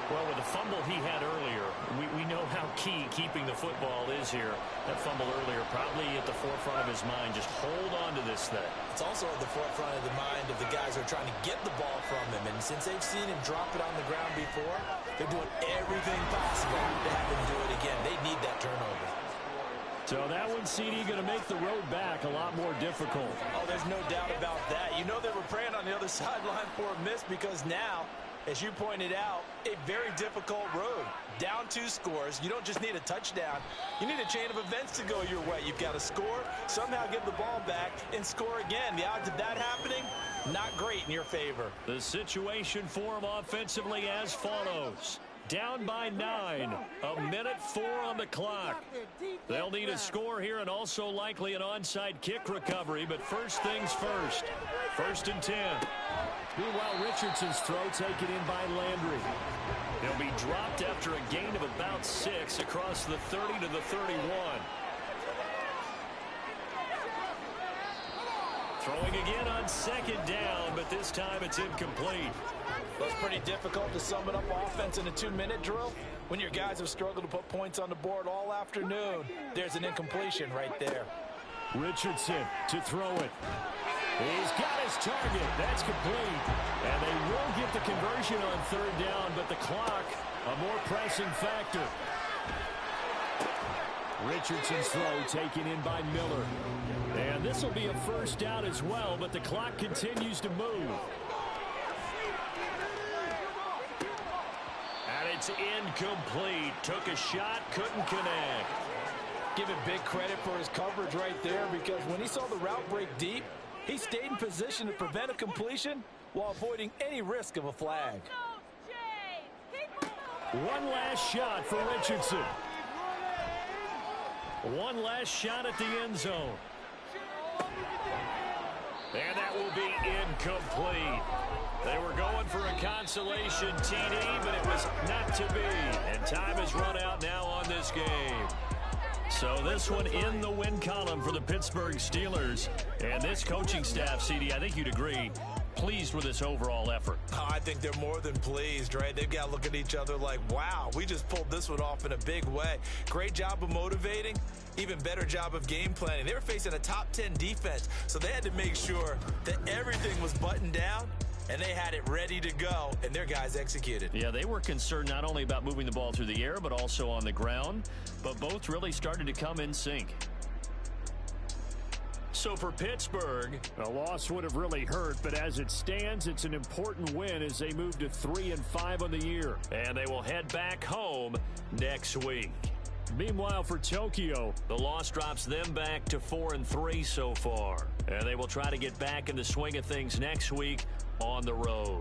Well, with the fumble he had earlier, we know how key keeping the football is here. That fumble earlier probably at the forefront of his mind. Just hold on to this thing. It's also at the forefront of the mind of the guys who are trying to get the ball from him. And since they've seen him drop it on the ground before, they're doing everything possible to have him do it again. They need that turnover. So that one, CD, going to make the road back a lot more difficult. Oh, there's no doubt about that. You know they were praying on the other sideline for a miss because now, as you pointed out, a very difficult road. Down 2 scores. You don't just need a touchdown. You need a chain of events to go your way. You've got to score, somehow get the ball back, and score again. The odds of that happening, not great in your favor. The situation for them offensively as follows. Down by 9. 1:04 on the clock. They'll need a score here and also likely an onside kick recovery, but first things first. 1st and 10. Meanwhile, Richardson's throw taken in by Landry. He'll be dropped after a gain of about 6 across the 30 to the 31. Throwing again on second down, but this time it's incomplete. Well, it's pretty difficult to sum it up offense in a 2-minute drill when your guys have struggled to put points on the board all afternoon. There's an incompletion right there. Richardson to throw it. He's got his target. That's complete. And they will get the conversion on third down, but the clock, a more pressing factor. Richardson's throw taken in by Miller. And this will be a first down as well, but the clock continues to move. And it's incomplete. Took a shot, couldn't connect. Give him big credit for his coverage right there, because when he saw the route break deep, he stayed in position to prevent a completion while avoiding any risk of a flag. One last shot for Richardson. One last shot at the end zone. And that will be incomplete. They were going for a consolation TD, but it was not to be. And time has run out now on this game. So this one in the win column for the Pittsburgh Steelers. And this coaching staff, CD, I think you'd agree, pleased with this overall effort. Oh, I think they're more than pleased, right? They've got to look at each other like, wow, we just pulled this one off in a big way. Great job of motivating, even better job of game planning. They were facing a top 10 defense, so they had to make sure that everything was buttoned down and they had it ready to go, and their guys executed. Yeah, they were concerned not only about moving the ball through the air, but also on the ground. But both really started to come in sync. So for Pittsburgh, a loss would have really hurt, but as it stands, it's an important win as they move to 3-5 on the year. And they will head back home next week. Meanwhile, for Tokyo, the loss drops them back to 4-3 so far. And they will try to get back in the swing of things next week on the road.